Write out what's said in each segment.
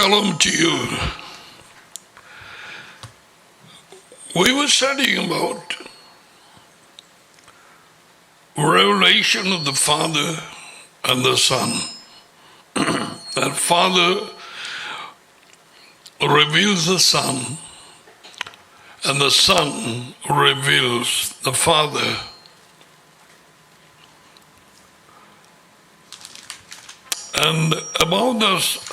Shalom to you. We were studying about revelation of the Father and the Son. That Father reveals the Son, and the Son reveals the Father. And about this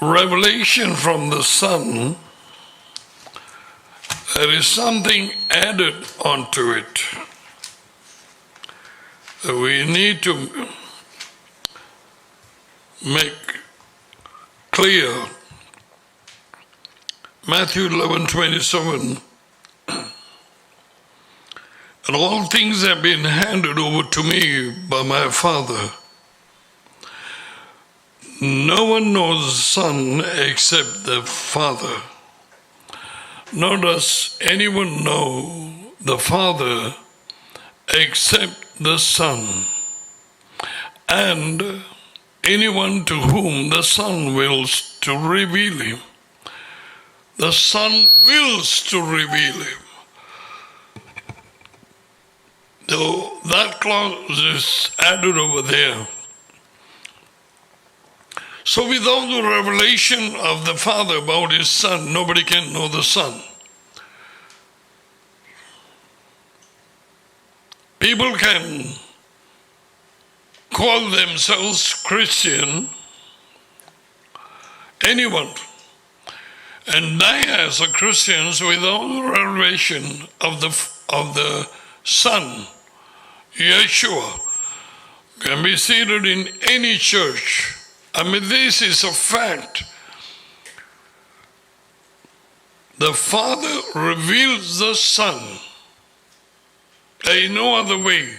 revelation from the Son, there is something added onto it. We need to make clear. Matthew 11:27. And all things have been handed over to me by my Father. No one knows the Son except the Father. Nor does anyone know the Father except the Son, and anyone to whom the Son wills to reveal him. The Son wills to reveal him. So that clause is added over there. So without the revelation of the Father about his Son, nobody can know the Son. People can call themselves Christian, anyone, and die as a Christian without the revelation of the Son. Yeshua can be seated in any church. I mean, this is a fact. The Father reveals the Son. There is no other way.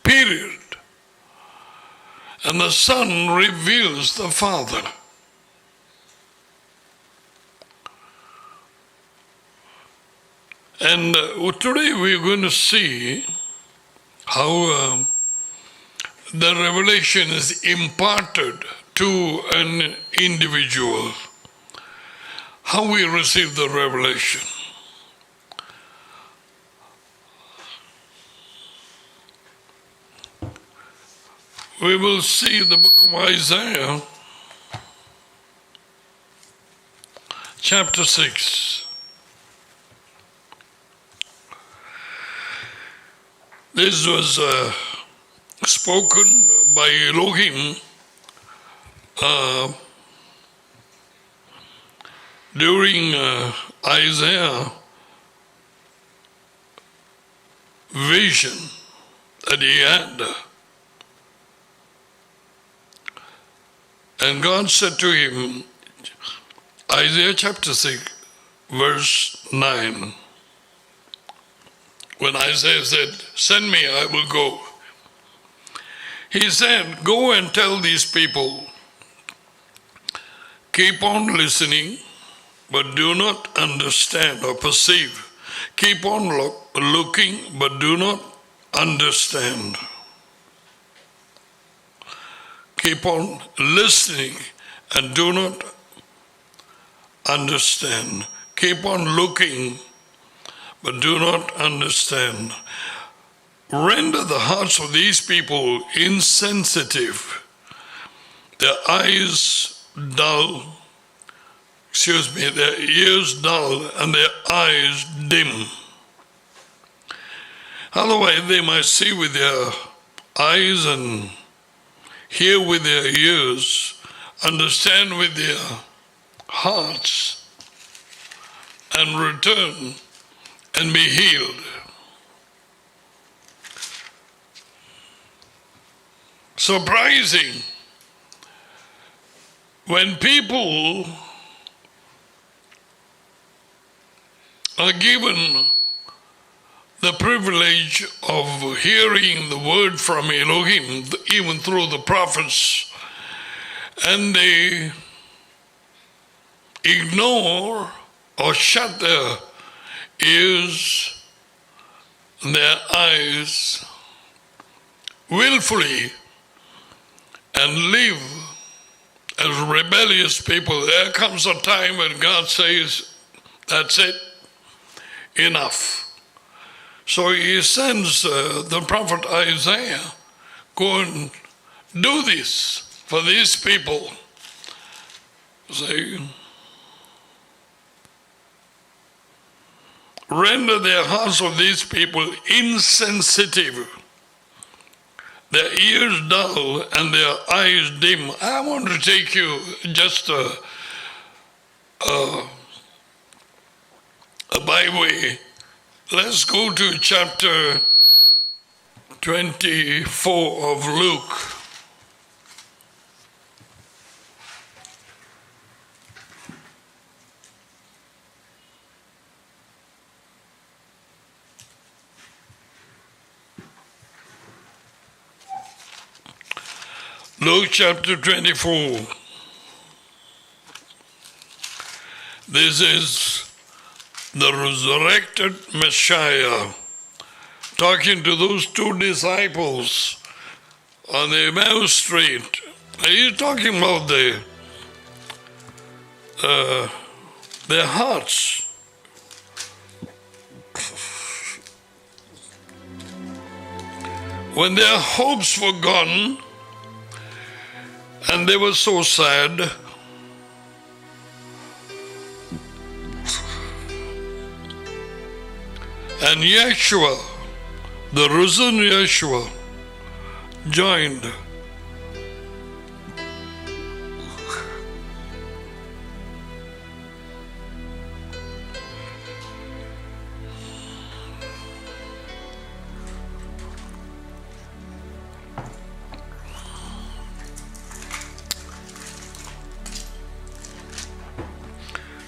Period. And the Son reveals the Father. And today we're going to see how the revelation is imparted to an individual. How we receive the revelation. We will see the book of Isaiah, chapter 6. This was spoken by Elohim during Isaiah vision that he had. And God said to him, Isaiah chapter 6, verse 9, when Isaiah said, send me, I will go. He said, go and tell these people, keep on listening, but do not understand or perceive. Keep on looking, but do not understand. Keep on listening and do not understand. Keep on looking, but do not understand. Render the hearts of these people insensitive, their eyes dull, their ears dull, and their eyes dim. Otherwise they might see with their eyes and hear with their ears, understand with their hearts, and return and be healed. Surprising. When people are given the privilege of hearing the word from Elohim, even through the prophets, and they ignore or shut their ears and their eyes willfully and live as rebellious people, there comes a time when God says, that's it, enough. So he sends the prophet Isaiah, go and do this for these people. Say, render the hearts of these people insensitive, their ears dull and their eyes dim. I want to take you just a byway. Let's go to chapter 24 of Luke. Luke chapter 24. This is the resurrected Messiah talking to those two disciples on the Emmaus Street. He's talking about their hearts. When their hopes were gone, and they were so sad, and Yeshua, the risen Yeshua, joined.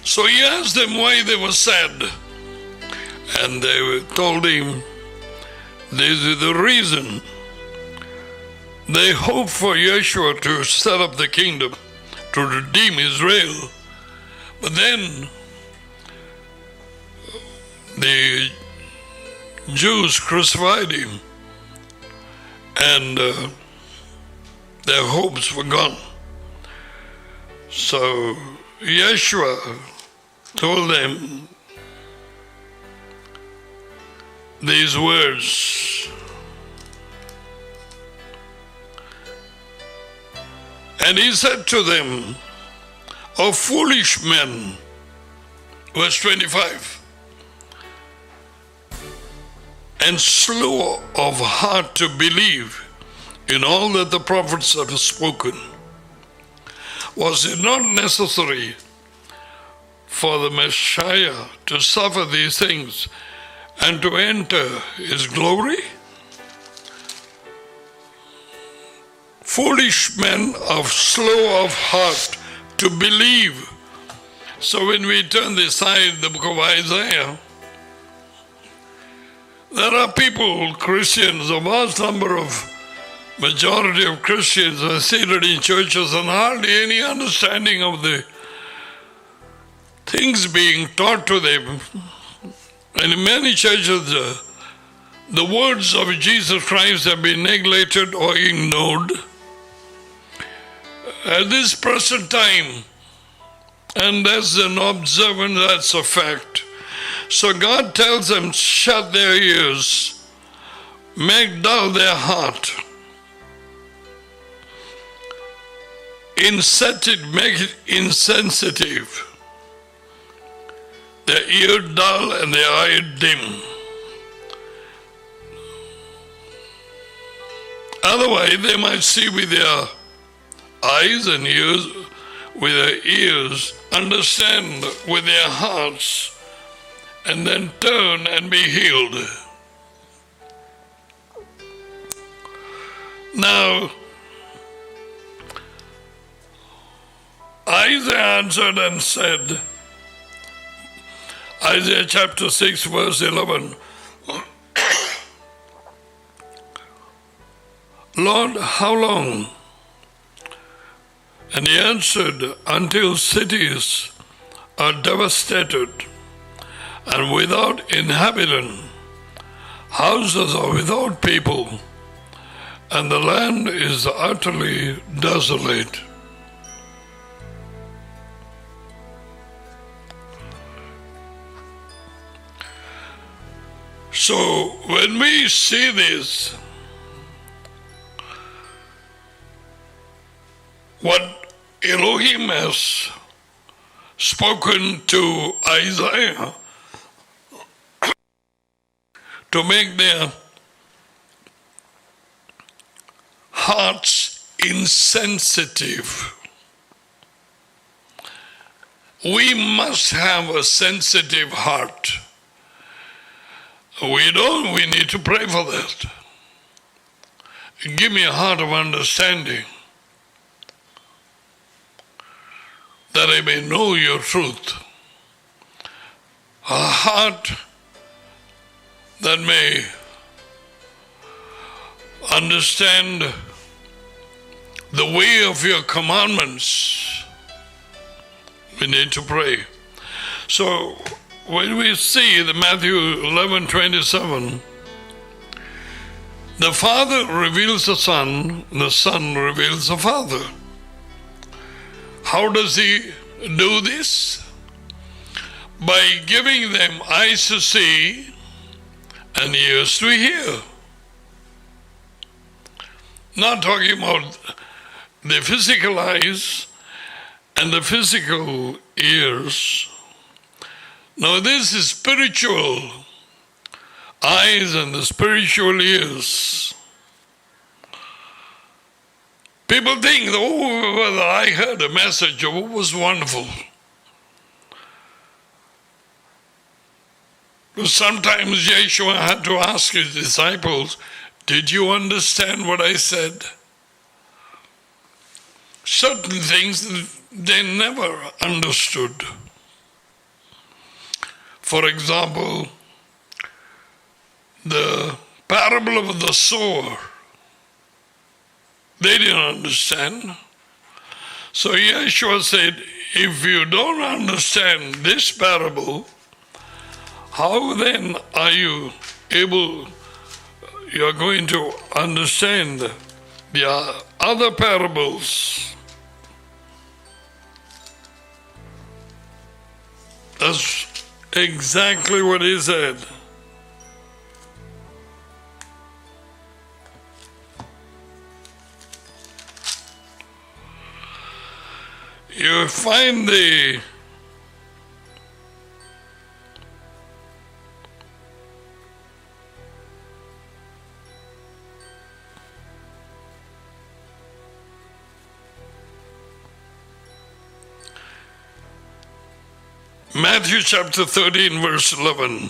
So he asked them why they were sad. And they told him, this is the reason. They hope for Yeshua to set up the kingdom, to redeem Israel. But then the Jews crucified him, and their hopes were gone. So Yeshua told them these words. And he said to them, O foolish men, verse 25, and slow of heart to believe in all that the prophets have spoken. Was it not necessary for the Messiah to suffer these things and to enter his glory? Foolish men of slow of heart to believe. So when we turn aside the book of Isaiah, there are people, Christians, a vast number of majority of Christians are seated in churches and hardly any understanding of the things being taught to them. And in many churches, the words of Jesus Christ have been neglected or ignored. At this present time, and that's an observance, that's a fact. So God tells them, shut their ears, make dull their heart, make it insensitive, their ear dull and their eye dim. Otherwise, they might see with their eyes and ears, with their ears, understand with their hearts, and then turn and be healed. Now, Isaiah answered and said, Isaiah chapter 6 verse 11, Lord, how long? And he answered, until cities are devastated and without inhabitant, houses are without people, and the land is utterly desolate. So when we see this, what Elohim has spoken to Isaiah to make their hearts insensitive. We must have a sensitive heart. We don't, we need to pray for that. Give me a heart of understanding, that I may know your truth. A heart that may understand the way of your commandments. We need to pray. So when we see the Matthew 11:27, the Father reveals the Son reveals the Father. How does he do this? By giving them eyes to see and ears to hear. Not talking about the physical eyes and the physical ears. No, this is spiritual eyes and the spiritual ears. People think, oh, well, I heard a message, oh, it was wonderful. Sometimes Yeshua had to ask his disciples, did you understand what I said? Certain things they never understood. For example, the parable of the sower. They didn't understand. So Yeshua said, if you don't understand this parable, how then are you are going to understand the other parables? That's exactly what he said. You find the Matthew chapter 13 verse 11.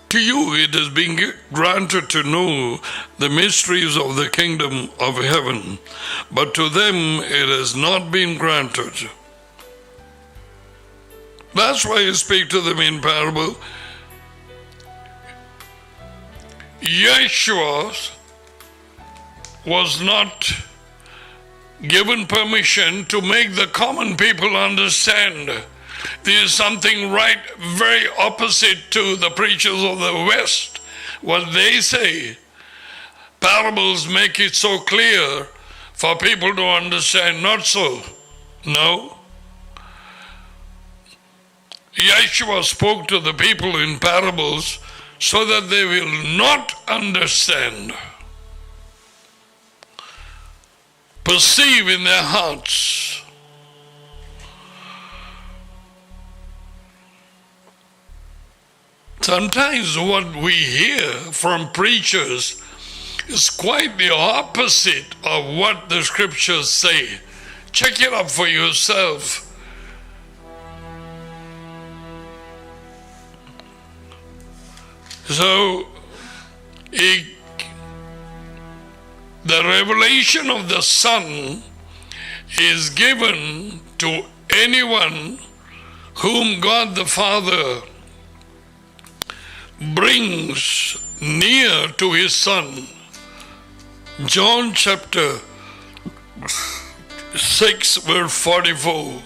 To you it has been granted to know the mysteries of the kingdom of heaven, but to them it has not been granted. That's why you speak to them in parable. Yeshua was not given permission to make the common people understand. There is something right, very opposite to the preachers of the West. What they say, parables make it so clear for people to understand. Not so. No. Yeshua spoke to the people in parables so that they will not understand. Perceive in their hearts. Sometimes what we hear from preachers is quite the opposite of what the scriptures say. Check it up for yourself. So, the revelation of the Son is given to anyone whom God the Father brings near to his Son. John chapter 6 verse 44.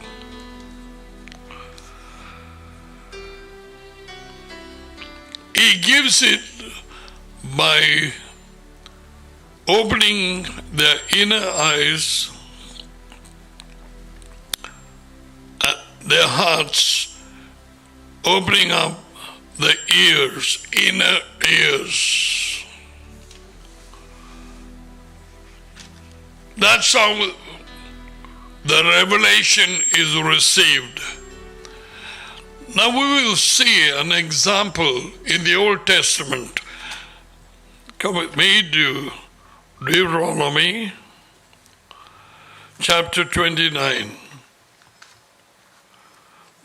He gives it by opening their inner eyes, their hearts, opening up the ears, inner ears. That's how the revelation is received. Now we will see an example in the Old Testament. Come with me to Deuteronomy chapter 29.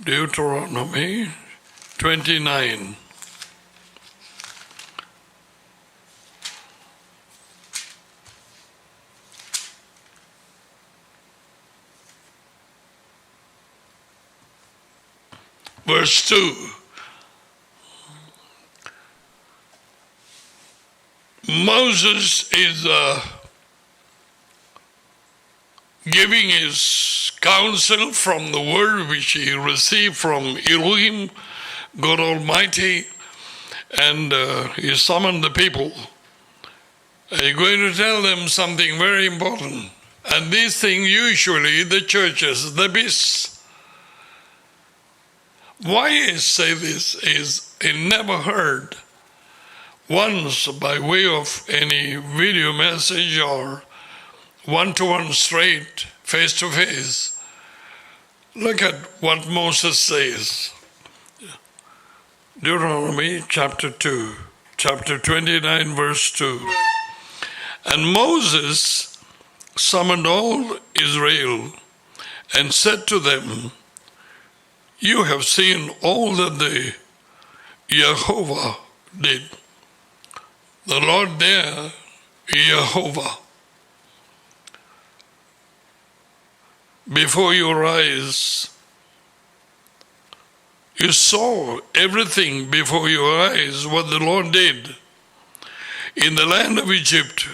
Deuteronomy 29. Verse 2. Moses is giving his counsel from the word which he received from Elohim, God Almighty, and he summoned the people. He's going to tell them something very important. And this thing usually the churches, the beasts. Why I say this is I never heard once by way of any video message or one-to-one straight, face-to-face. Look at what Moses says. Deuteronomy chapter 2, chapter 29, verse 2. And Moses summoned all Israel and said to them, you have seen all that the Jehovah did. The Lord there, Jehovah, before your eyes. You saw everything before your eyes, what the Lord did in the land of Egypt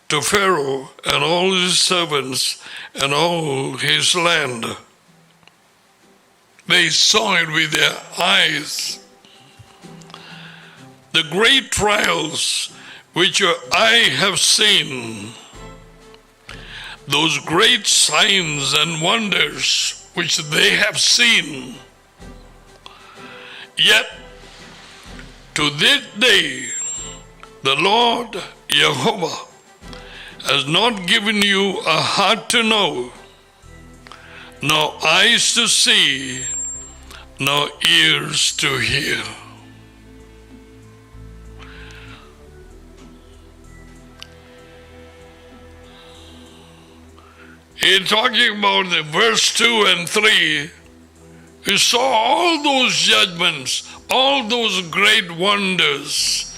to Pharaoh and all his servants and all his land. They saw it with their eyes. The great trials which your eye have seen, those great signs and wonders which they have seen, yet to this day the Lord Jehovah has not given you a heart to know, nor eyes to see, nor ears to hear. He's talking about the verse 2 and 3. You saw all those judgments, all those great wonders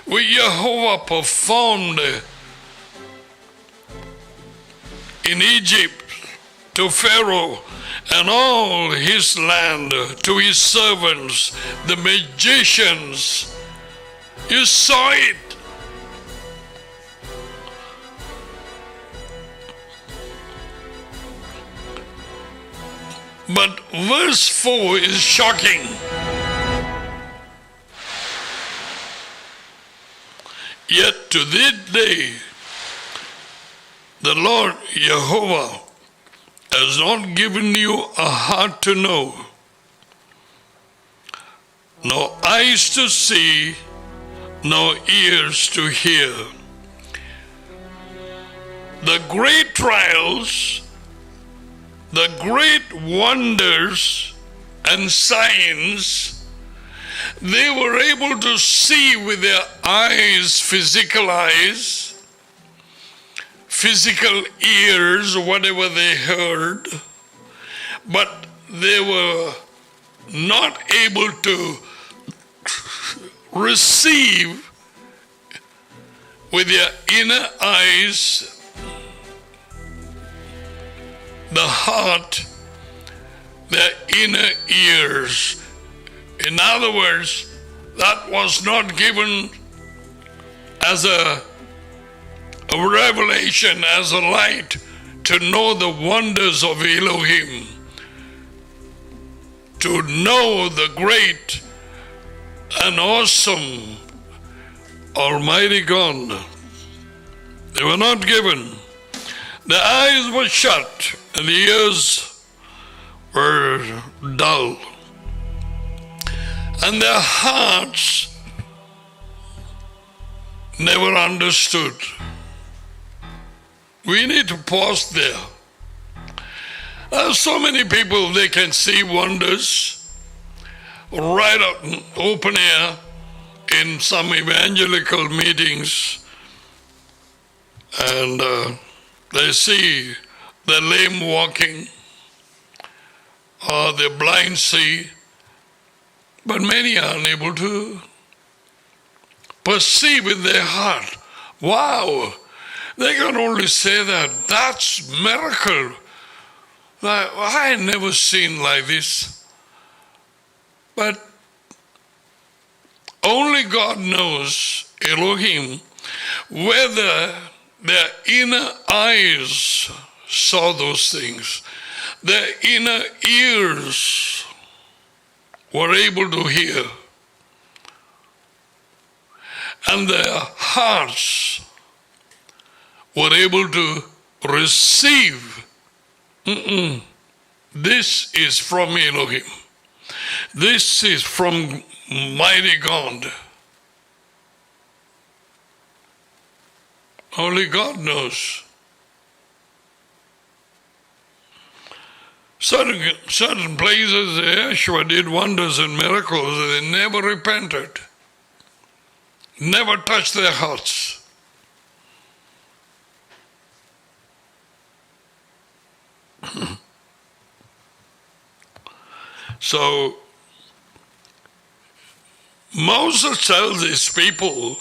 which Jehovah performed in Egypt to Pharaoh and all his land, to his servants, the magicians. You saw it. But verse 4 is shocking. Yet to this day, the Lord Jehovah has not given you a heart to know, nor eyes to see, nor ears to hear. The great trials, the great wonders and signs, they were able to see with their eyes, physical ears, whatever they heard, but they were not able to receive with their inner eyes, the heart, their inner ears. In other words, that was not given as a revelation, as a light to know the wonders of Elohim, to know the great and awesome Almighty God. They were not given. The eyes were shut and the ears were dull. and their hearts never understood. We need to pause there. There are so many people, they can see wonders right out in open air in some evangelical meetings, and they see the lame walking or the blind see, but many are unable to perceive in their heart. Wow, they can only say that. That's miracle. I had never seen like this. But only God knows, Elohim, whether their inner eyes saw those things, their inner ears were able to hear, and their hearts were able to receive. This is from Elohim. This is from mighty God. Only God knows. Certain places, Yeshua did wonders and miracles, and they never repented. Never touched their hearts. So, Moses tells his people,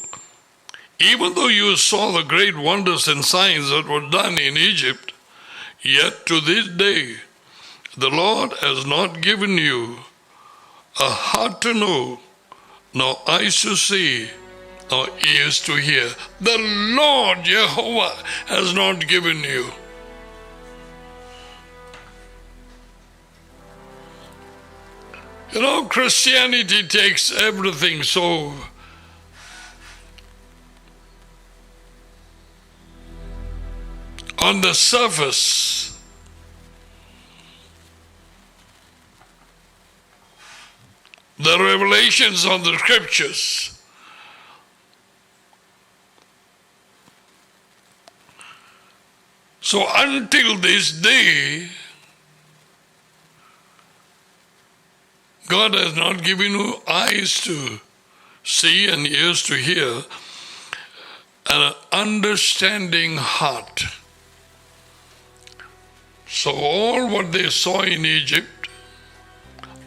even though you saw the great wonders and signs that were done in Egypt, yet to this day the Lord has not given you a heart to know, nor eyes to see, nor ears to hear. The Lord Jehovah has not given you. You know, Christianity takes everything so on the surface. The revelations of the scriptures. So until this day, God has not given you eyes to see and ears to hear, and an understanding heart. So all what they saw in Egypt,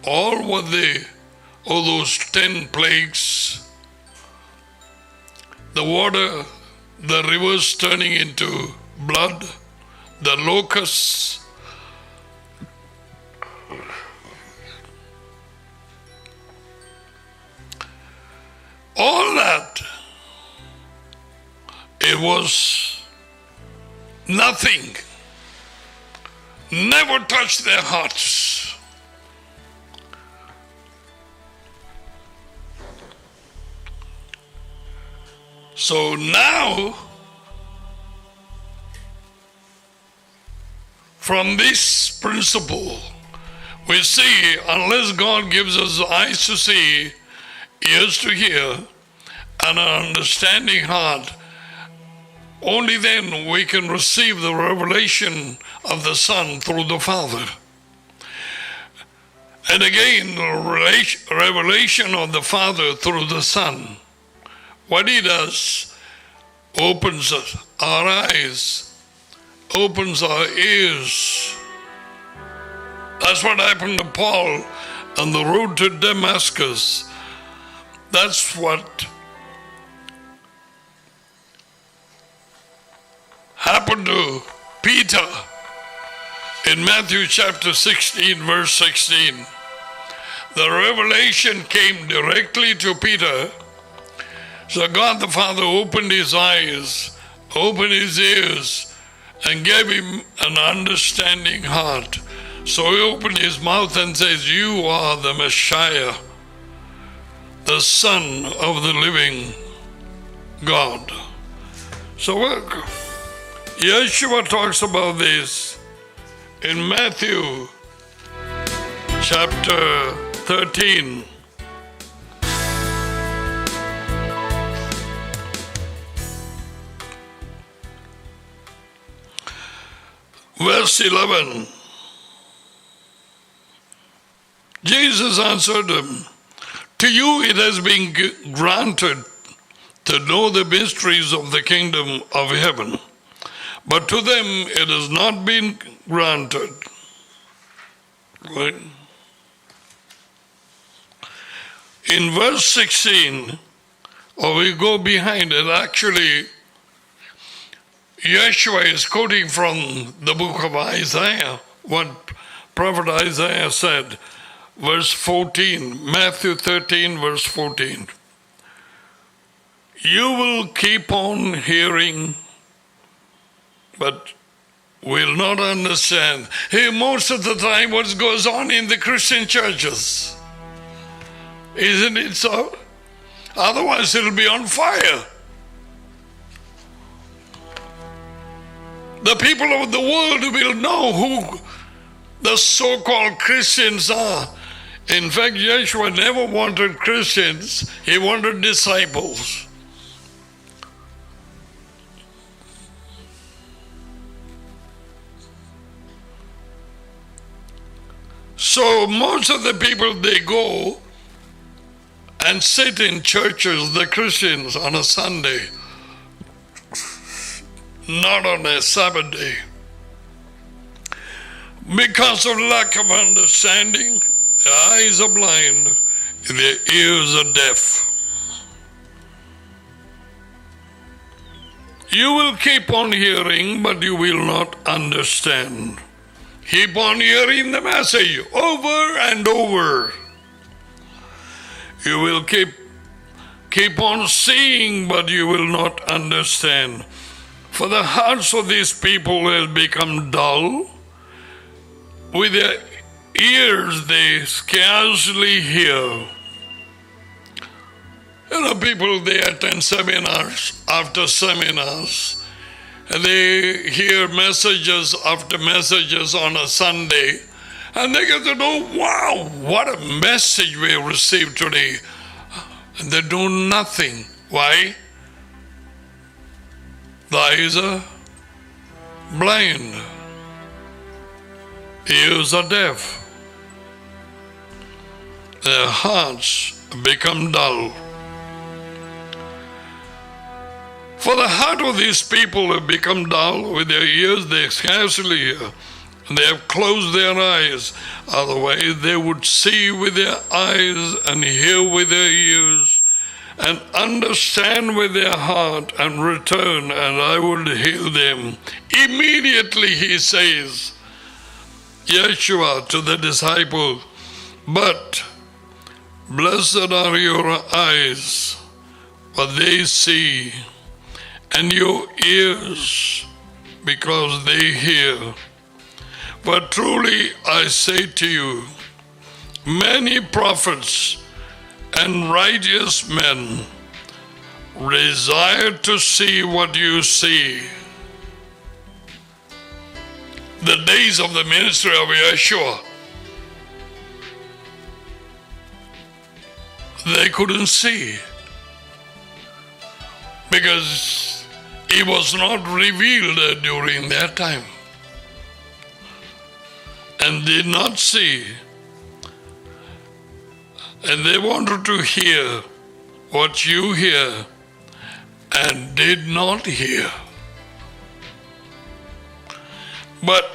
all those 10 plagues, the water, the rivers turning into blood, the locusts, all that, it was nothing. Never touched their hearts. So now, from this principle, we see, unless God gives us eyes to see, ears to hear, and an understanding heart, only then we can receive the revelation of the Son through the Father. And again, the revelation of the Father through the Son. What he does, opens our eyes, opens our ears. That's what happened to Paul on the road to Damascus. That's what happened to Peter in Matthew chapter 16, verse 16. The revelation came directly to Peter. So God the Father opened his eyes, opened his ears, and gave him an understanding heart. So he opened his mouth and says, "You are the Messiah, the Son of the living God." So Yeshua talks about this in Matthew chapter 13. Verse 11. Jesus answered him, to you it has been granted to know the mysteries of the kingdom of heaven, but to them it has not been granted. Right? In verse 16, or we go behind it, actually, Yeshua is quoting from the book of Isaiah, what prophet Isaiah said, verse 14, Matthew 13, verse 14. You will keep on hearing, but will not understand. Hey, most of the time what goes on in the Christian churches. Isn't it so? Otherwise it'll be on fire. The people of the world will know who the so-called Christians are. In fact, Yeshua never wanted Christians. He wanted disciples. So most of the people, they go and sit in churches, the Christians, on a Sunday, not on a Sabbath day. Because of lack of understanding, their eyes are blind, their ears are deaf. You will keep on hearing, but you will not understand. Keep on hearing the message over and over. You will keep on seeing, but you will not understand. For the hearts of these people have become dull. With their ears they scarcely hear. You know, people, they attend seminars after seminars. And they hear messages after messages on a Sunday. And they get to know, wow, what a message we received today. And they do nothing. Why? The eyes are blind. Ears are deaf. Their hearts become dull. For the heart of these people have become dull. With their ears they scarcely hear. And they have closed their eyes. Otherwise they would see with their eyes and hear with their ears and understand with their heart and return, and I would heal them. Immediately he says, Yeshua to the disciple, but blessed are your eyes, for they see, and your ears, because they hear. But truly I say to you, many prophets and righteous men desire to see what you see. The days of the ministry of Yeshua, they couldn't see because it was not revealed during that time, and did not see. And they wanted to hear what you hear and did not hear. But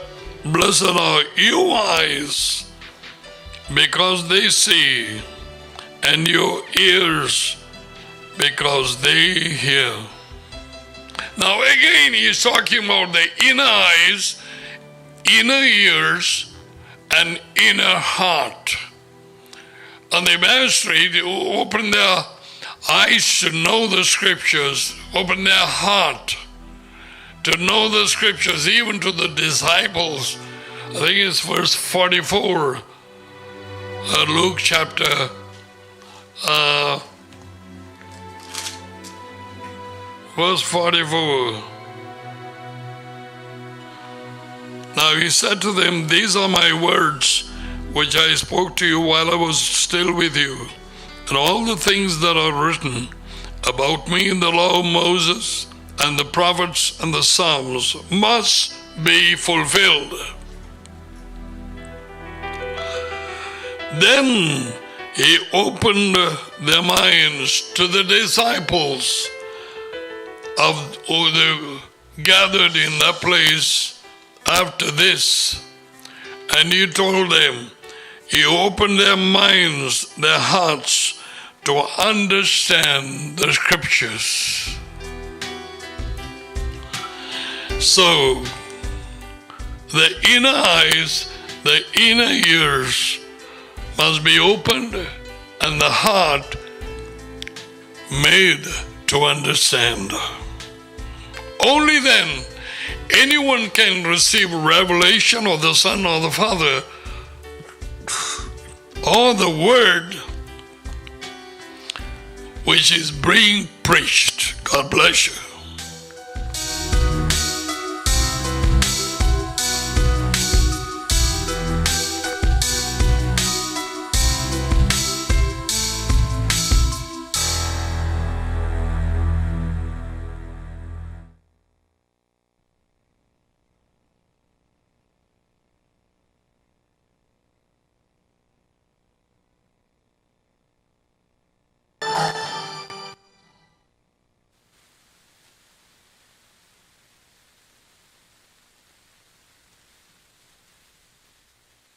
blessed are your eyes, because they see, and your ears, because they hear. Now again, he's talking about the inner eyes, inner ears, and inner heart. On the ministry, to open their eyes to know the scriptures, open their heart to know the scriptures, even to the disciples. I think it's verse 44, Luke chapter verse 44. Now he said to them, these are my words which I spoke to you while I was still with you, and all the things that are written about me in the law of Moses and the prophets and the Psalms must be fulfilled. Then he opened their minds to the disciples who they gathered in that place after this, and he told them, he opened their minds, their hearts, to understand the scriptures. So, the inner eyes, the inner ears must be opened and the heart made to understand. Only then anyone can receive revelation of the Son or the Father or the Word which is being preached. God bless you.